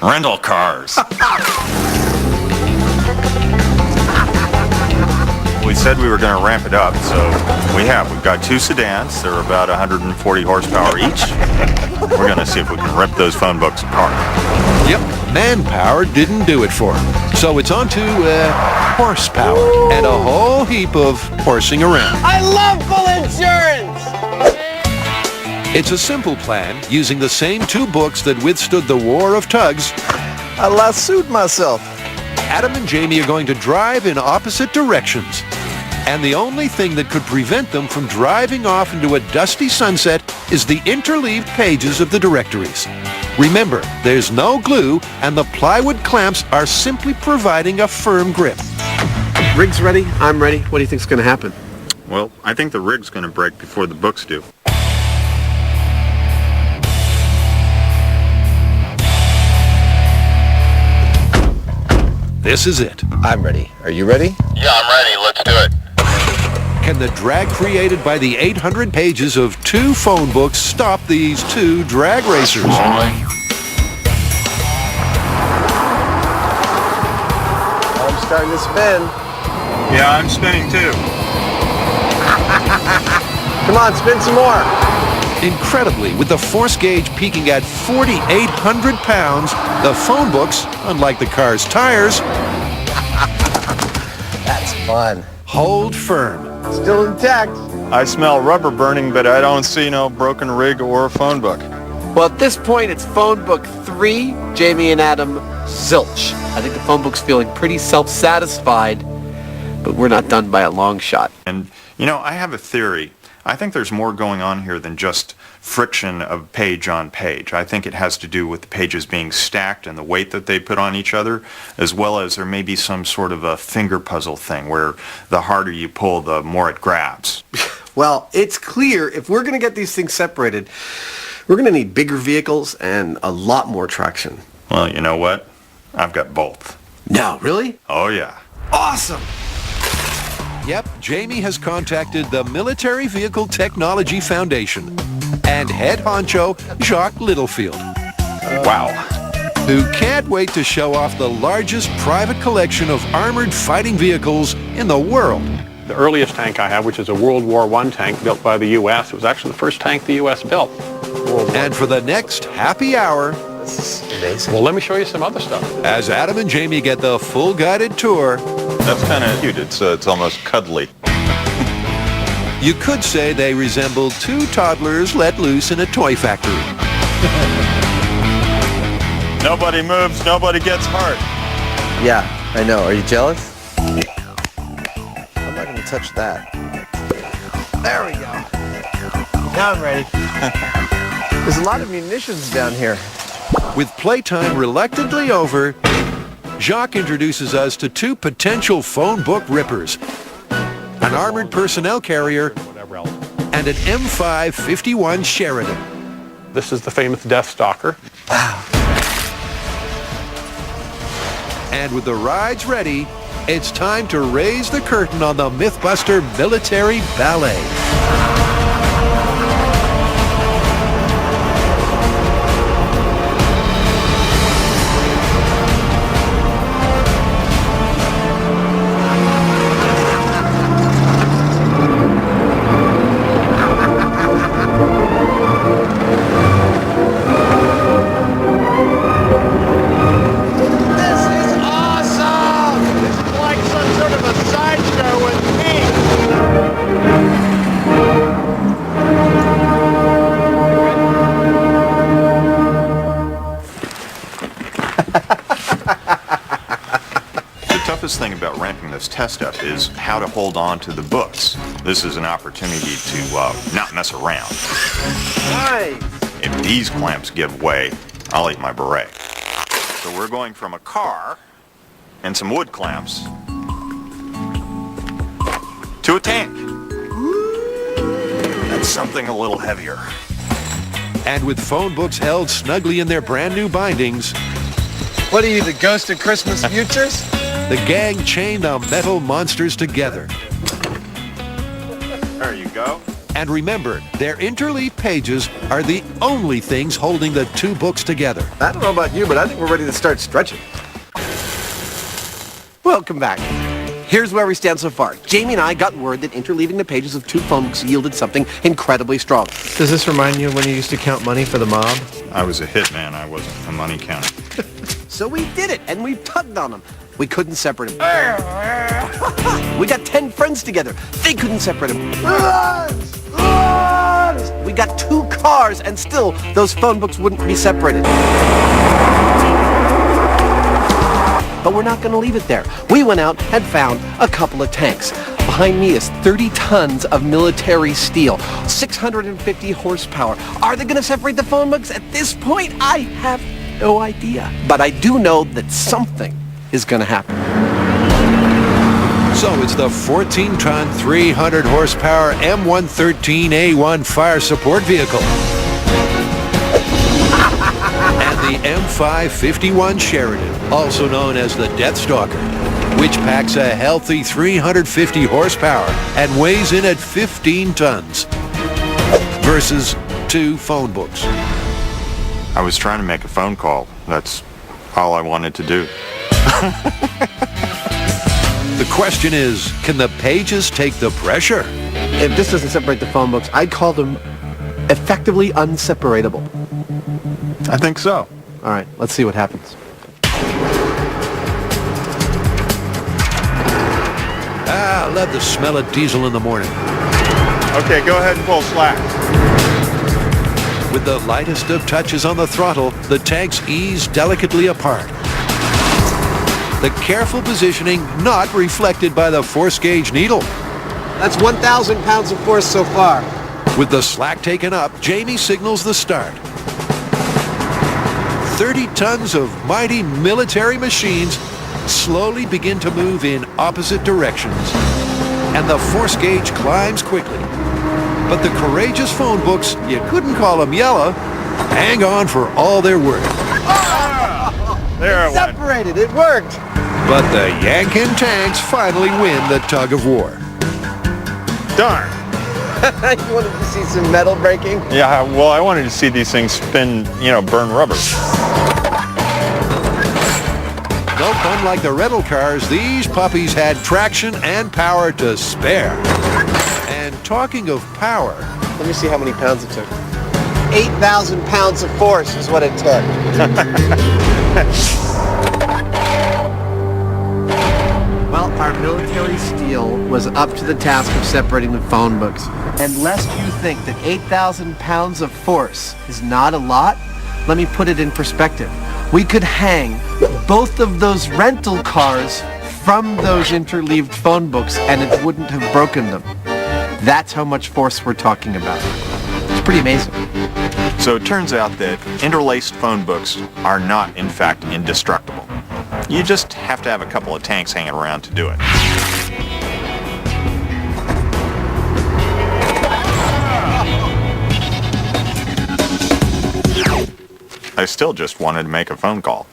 Rental cars. We said we were going to ramp it up, so we have. We've got 2 sedans. They're about 140 horsepower each. We're going to see if we can rip those phone books apart. Yep, manpower didn't do it for him. So it's on to horsepower and a whole heap of horsing around. I love full insurance! It's a simple plan using the same 2 books that withstood the war of tugs. I lassoed myself. Adam and Jamie are going to drive in opposite directions. And the only thing that could prevent them from driving off into a dusty sunset is the interleaved pages of the directories. Remember, there's no glue, and the plywood clamps are simply providing a firm grip. Rig's ready. I'm ready. What do you think's going to happen? Well, I think the rig's going to break before the books do. This is it. I'm ready. Are you ready? Yeah, I'm ready. Let's do it. Can the drag created by the 800 pages of 2 phone books stop these 2 drag racers? I'm starting to spin. Yeah, I'm spinning too. Come on, spin some more. Incredibly, with the force gauge peaking at 4,800 pounds, the phone books, unlike the car's tires, That's fun. hold firm. Still intact. I smell rubber burning, but I don't see no broken rig or phone book. Well, at this point, it's phone book 3, Jamie and Adam, zilch. I think the phone book's feeling pretty self-satisfied, but we're not done by a long shot. And, you know, I have a theory. I think there's more going on here than just friction of page on page. I think it has to do with the pages being stacked and the weight that they put on each other, as well as there may be some sort of a finger puzzle thing where the harder you pull, the more it grabs. Well, it's clear if we're going to get these things separated, we're going to need bigger vehicles and a lot more traction. Well, you know what? I've got both. No, really? Oh, yeah. Awesome! Yep, Jamie has contacted the Military Vehicle Technology Foundation and head honcho Jacques Littlefield, Wow. who can't wait to show off the largest private collection of armored fighting vehicles in the world. The earliest tank I have, which is a World War I tank built by the U.S., it was actually the first tank the U.S. built. And for the next happy hour, This is amazing. Well, let me show you some other stuff. as Adam and Jamie get the full guided tour, That's kind of cute. It's almost cuddly. you could say they resemble 2 toddlers let loose in a toy factory. Nobody moves, nobody gets hurt. Yeah, I know. Are you jealous? I'm not going to touch that. There we go. Now I'm ready. There's a lot of munitions down here. With playtime reluctantly over, Jacques introduces us to 2 potential phone book rippers, an armored personnel carrier Whatever else. and an M551 Sheridan. This is the famous Death Stalker. And with the rides ready, it's time to raise the curtain on the Mythbuster Military Ballet. This is awesome! It's like some sort of a sideshow with me. The toughest thing about ramping this test up is how to hold on to the books. This is an opportunity to not mess around. Nice. If these clamps give way, I'll eat my beret. So we're going from a car and some wood clamps to a tank. That's something a little heavier. And with phone books held snugly in their brand new bindings, What are you, the ghost of Christmas futures? the gang chain the metal monsters together. There you go. And remember, their interleaved pages are the only things holding the two books together. I don't know about you, but I think we're ready to start stretching. Welcome back. Here's where we stand so far. Jamie and I got word that interleaving the pages of two phone books yielded something incredibly strong. Does this remind you of when you used to count money for the mob? I was a hitman. I wasn't a money counter. So we did it, and we tugged on them. We couldn't separate them. We got 10 friends together. They couldn't separate them. We got 2 cars, and still, those phone books wouldn't be separated. But we're not going to leave it there. We went out and found a couple of tanks. Behind me is 30 tons of military steel, 650 horsepower. Are they going to separate the phone books? At this point, I have no idea. But I do know that something is going to happen. So it's the 14-ton, 300-horsepower M113A1 fire support vehicle. And the M551 Sheridan, also known as the Death Stalker, which packs a healthy 350 horsepower and weighs in at 15 tons. Versus 2 phone books. I was trying to make a phone call. That's all I wanted to do. The question is, can the pages take the pressure? If this doesn't separate the phone books, I'd call them effectively unseparatable. I think so. All right, let's see what happens. I love the smell of diesel in the morning. Okay, go ahead and pull slack. With the lightest of touches on the throttle, the tanks ease delicately apart. The careful positioning not reflected by the force gauge needle. That's 1,000 pounds of force so far. With the slack taken up, Jamie signals the start. 30 tons of mighty military machines slowly begin to move in opposite directions. And the force gauge climbs quickly. But the courageous phone books, you couldn't call them yellow, hang on for all they're worth. There it went. Separated, it worked. But the Yankin tanks finally win the tug of war. Darn. You wanted to see some metal breaking? Yeah, well, I wanted to see these things spin, burn rubber. Nope, unlike the rental cars, these puppies had traction and power to spare. And talking of power, Let me see how many pounds it took. 8,000 pounds of force is what it took. Well, our military steel was up to the task of separating the phone books. And lest you think that 8,000 pounds of force is not a lot, let me put it in perspective. We could hang both of those rental cars from those interleaved phone books and it wouldn't have broken them. That's how much force we're talking about. It's pretty amazing. So it turns out that interlaced phone books are not, in fact, indestructible. You just have to have a couple of tanks hanging around to do it. I still just wanted to make a phone call.